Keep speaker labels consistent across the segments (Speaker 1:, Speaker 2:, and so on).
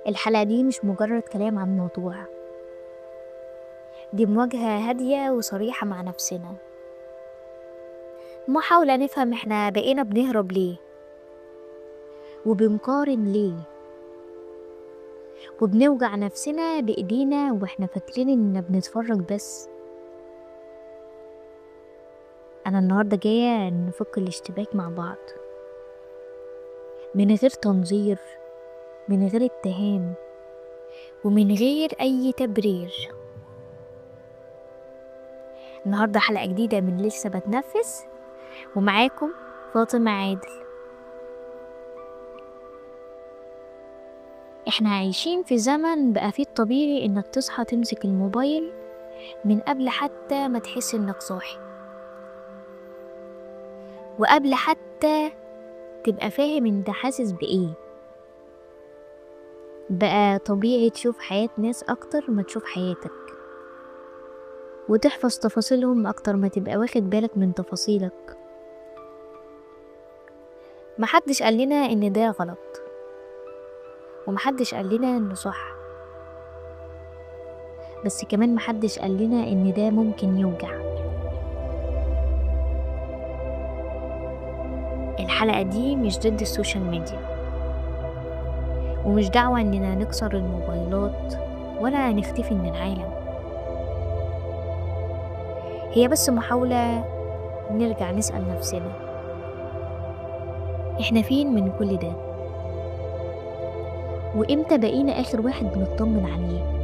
Speaker 1: الحلقة دي مش مجرد كلام عن موضوع، دي مواجهة هادية وصريحة مع نفسنا، محاولة نفهم احنا بقينا بنهرب ليه وبنقارن ليه وبنوجع نفسنا بإيدينا واحنا فاكرين اننا بنتفرج بس. أنا النهاردة جاية نفك الاشتباك مع بعض من غير تنظير، من غير اتهام، ومن غير أي تبرير. النهاردة حلقة جديدة من لسه بتنفس، ومعاكم فاطمة عادل. احنا عايشين في زمن بقى فيه الطبيعي انك تصحى تمسك الموبايل من قبل حتى ما تحس انك صاحي، وقبل حتى تبقى فاهم انت حاسس بايه. بقى طبيعي تشوف حياة ناس اكتر ما تشوف حياتك، وتحفظ تفاصيلهم اكتر ما تبقى واخد بالك من تفاصيلك. محدش قال لنا ان ده غلط، ومحدش قال لنا انه صح، بس كمان محدش قال لنا ان ده ممكن يوجع. الحلقة دي مش ضد السوشيال ميديا، ومش دعوة اننا نكسر الموبايلات ولا نختفي من العالم. هي بس محاولة نرجع نسأل نفسنا احنا فين من كل ده، وامتى بقينا اخر واحد بنطمن عليه.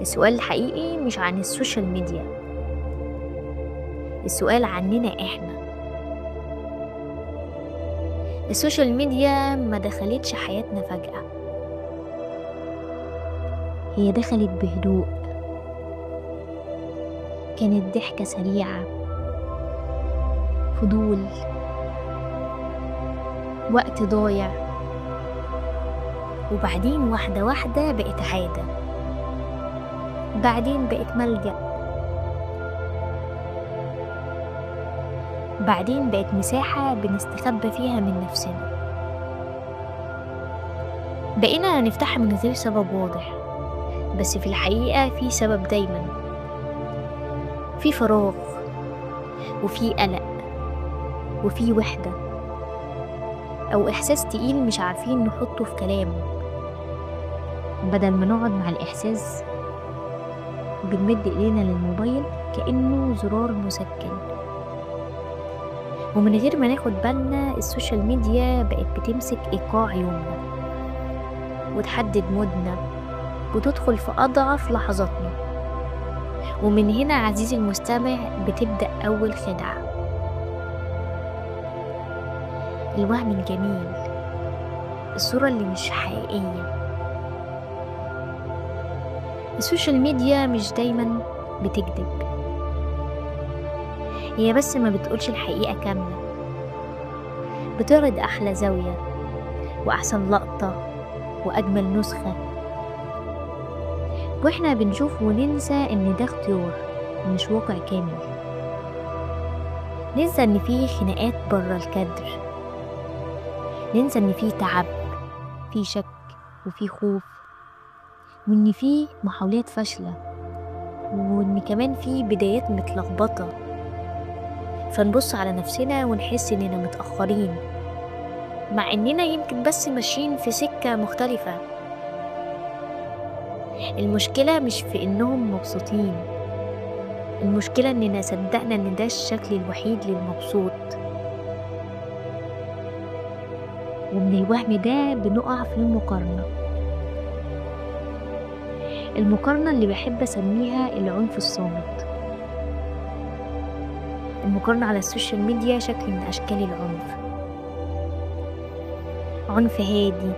Speaker 1: السؤال الحقيقي مش عن السوشيال ميديا، السؤال عننا احنا. السوشيال ميديا ما دخلتش حياتنا فجأة، هي دخلت بهدوء، كانت ضحكة سريعة، فضول، وقت ضايع، وبعدين واحدة واحدة بقت عادة، بعدين بقت ملجأ، بعدين بقت مساحة بنستخبى فيها من نفسنا. بقينا نفتحها من غير سبب واضح، بس في الحقيقة في سبب دايما، في فراغ، وفي قلق، وفي وحدة، أو إحساس تقيل مش عارفين نحطه في كلام. بدل ما نقعد مع الإحساس بنمد إيدينا للموبايل كأنه زرار مسكن، ومن غير ما ناخد بالنا السوشيال ميديا بقت بتمسك إيقاع يومنا وتحدد مودنا وتدخل في أضعف لحظاتنا. ومن هنا عزيزي المستمع بتبدأ أول خدعة، الوهم الجميل، الصورة اللي مش حقيقية. السوشيال ميديا مش دايما بتكذب، هي بس ما بتقولش الحقيقة كاملة، بتعرض أحلى زاوية وأحسن لقطة وأجمل نسخة، وإحنا بنشوف وننسى إن ده اختيار مش واقع كامل. ننسى إن فيه خناقات برا الكادر، ننسى إن فيه تعب، فيه شك، وفيه خوف، وإن فيه محاولات فاشلة، وإن كمان فيه بدايات متلخبطة. فنبص على نفسنا ونحس إننا متأخرين، مع إننا يمكن بس ماشيين في سكة مختلفة. المشكلة مش في إنهم مبسوطين، المشكلة إننا صدقنا إن ده الشكل الوحيد للمبسوط، ومن الوهم ده بنقع في المقارنة اللي بحب أسميها العنف الصامت. المقارنة على السوشيال ميديا شكل من أشكال العنف، عنف هادي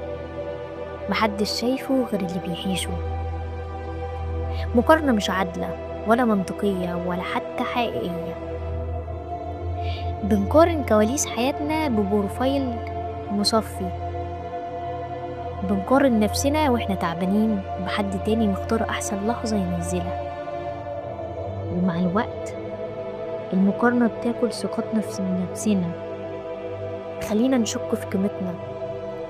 Speaker 1: محدش شايفه غير اللي بيعيشه. مقارنة مش عادلة ولا منطقية ولا حتى حقيقية. بنقارن كواليس حياتنا ببروفايل مصفي، بنقارن نفسنا واحنا تعبانين بحد تاني مختار أحسن لحظة ينزلها. ومع الوقت المقارنة بتاكل ثقتنا في نفسنا، خلينا نشك في قيمتنا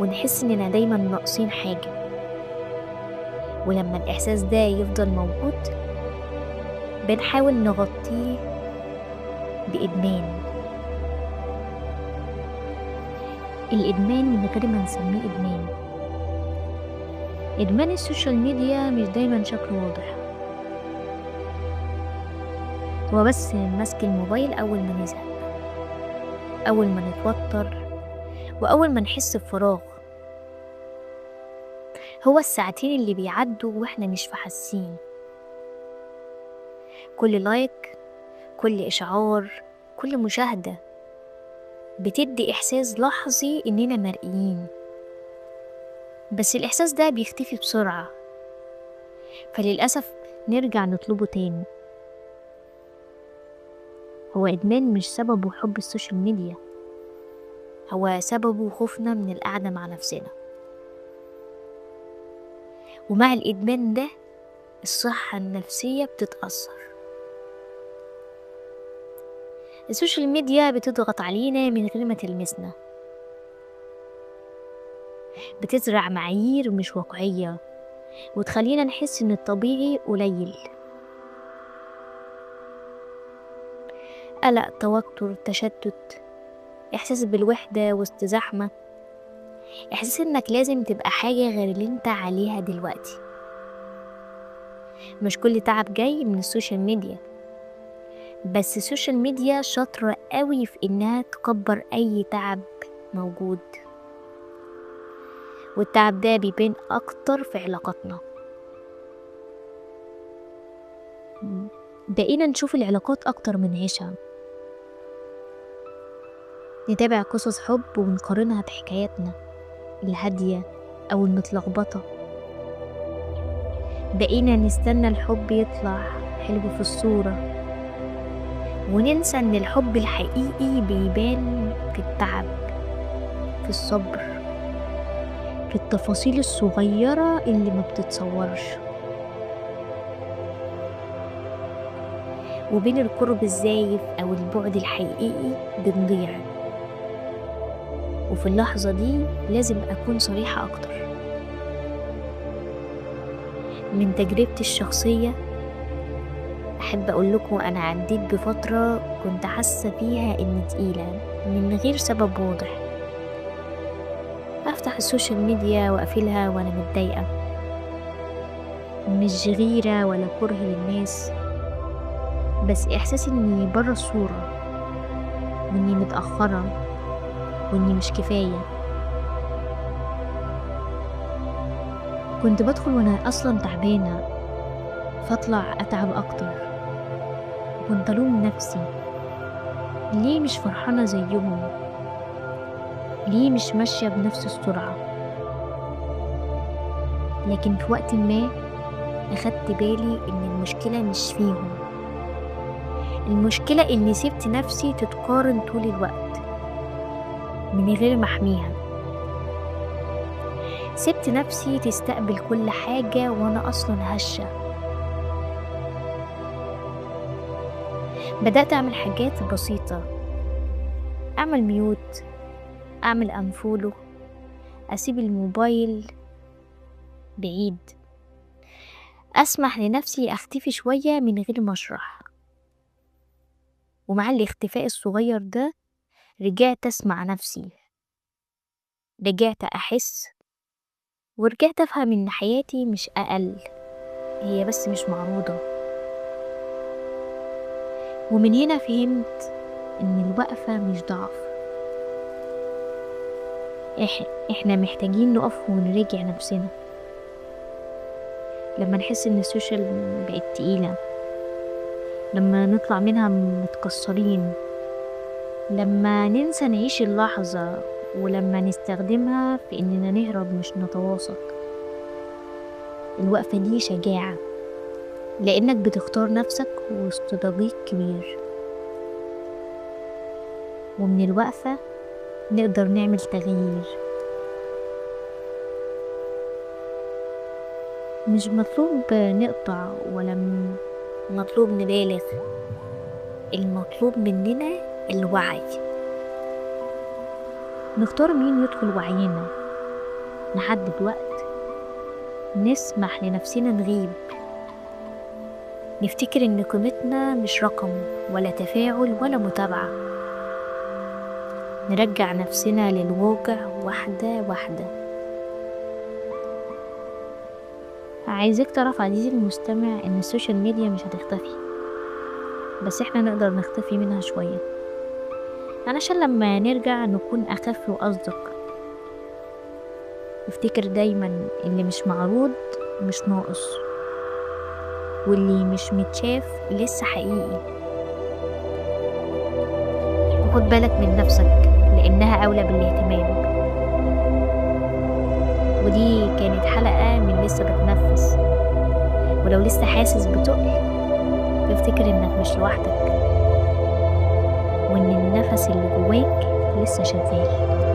Speaker 1: ونحس إننا دايما ناقصين حاجة. ولما الإحساس ده يفضل موجود بنحاول نغطيه بإدمان. الإدمان من غير ما نسميه إدمان السوشيال ميديا مش دايما شكله واضح، هو بس مسك الموبايل أول ما نزهق، أول ما نتوتر، وأول ما نحس بفراغ. هو الساعتين اللي بيعدوا وإحنا مش حاسين. كل لايك، كل إشعار، كل مشاهدة بتدي إحساس لحظي إننا مرئيين، بس الإحساس ده بيختفي بسرعة، فللأسف نرجع نطلبه تاني. هو إدمان مش سببه حب السوشيال ميديا، هو سببه خوفنا من القعدة مع نفسنا. ومع الإدمان ده الصحة النفسية بتتأثر. السوشيال ميديا بتضغط علينا من غير ما تلمسنا، بتزرع معايير مش واقعية وتخلينا نحس إن الطبيعي قليل. قلق، توتر، تشتت، إحساس بالوحدة وسط زحمة، إحساس إنك لازم تبقى حاجة غير اللي انت عليها دلوقتي. مش كل تعب جاي من السوشيال ميديا، بس السوشيال ميديا شاطرة قوي في إنها تكبر أي تعب موجود، والتعب ده بيبان أكتر في علاقاتنا. بقينا نشوف العلاقات أكتر من عيشها، نتابع قصص حب ونقارنها بحكاياتنا الهادية أو المتلخبطة. بقينا نستنى الحب يطلع حلو في الصورة، وننسى إن الحب الحقيقي بيبان في التعب، في الصبر، في التفاصيل الصغيرة اللي ما بتتصورش. وبين القرب الزايف أو البعد الحقيقي بنضيع. وفي اللحظة دي لازم أكون صريحة أكتر. من تجربتي الشخصية أحب أقول لكم أنا عديت بفترة كنت حاسة فيها إني تقيلة من غير سبب واضح. أفتح السوشيال ميديا وأقفلها وأنا متضايقة، مش غيرة ولا كره للناس، بس إحساس إني برا الصورة، وإني متأخرة، وإني مش كفاية. كنت بدخل وأنا أصلا تعبانة فاطلع أتعب أكتر، وكنت ألوم نفسي ليه مش فرحانة زيهم، ليه مش ماشية بنفس السرعة. لكن في وقت ما أخدت بالي إن المشكلة مش فيهم، المشكلة إني سبت نفسي تتقارن طول الوقت من غير ما أحميها. سبت نفسي تستقبل كل حاجة وأنا أصلا هشة. بدأت أعمل حاجات بسيطة، أعمل ميوت، أعمل أنفولو، أسيب الموبايل بعيد، أسمح لنفسي أختفي شوية من غير ما أشرح. ومع الاختفاء الصغير ده رجعت أسمع نفسي، رجعت أحس، ورجعت أفهم إن حياتي مش أقل، هي بس مش معروضة. ومن هنا فهمت إن الوقفة مش ضعف، إحنا محتاجين نقف ونراجع نفسنا. لما نحس إن السوشيال بقت تقيلة، لما نطلع منها متكسرين، لما ننسى نعيش اللحظة، ولما نستخدمها في إننا نهرب مش نتواصل. الوقفة دي شجاعة، لأنك بتختار نفسك وسط ضجيج كبير. ومن الوقفة نقدر نعمل تغيير. مش مطلوب نقطع ولا مطلوب نبالغ، المطلوب مننا الوعي. نختار مين يدخل وعينا نحدد وقت نسمح لنفسنا نغيب، نفتكر إن قيمتنا مش رقم ولا تفاعل ولا متابعة، نرجع نفسنا للواقع واحدة واحدة. عايزك تعرف عزيزي المستمع إن السوشيال ميديا مش هتختفي، بس احنا نقدر نختفي منها شوية، علشان لما نرجع نكون أخف وأصدق. افتكر دايما اللي مش معروض مش ناقص، واللي مش متشاف لسه حقيقي. وخد بالك من نفسك لأنها أولى بالاهتمام. ودي كانت حلقة من لسه بتنفس، ولو لسه حاسس بتقل افتكر إنك مش لوحدك، وإن النفس اللي جواك لسه شغال.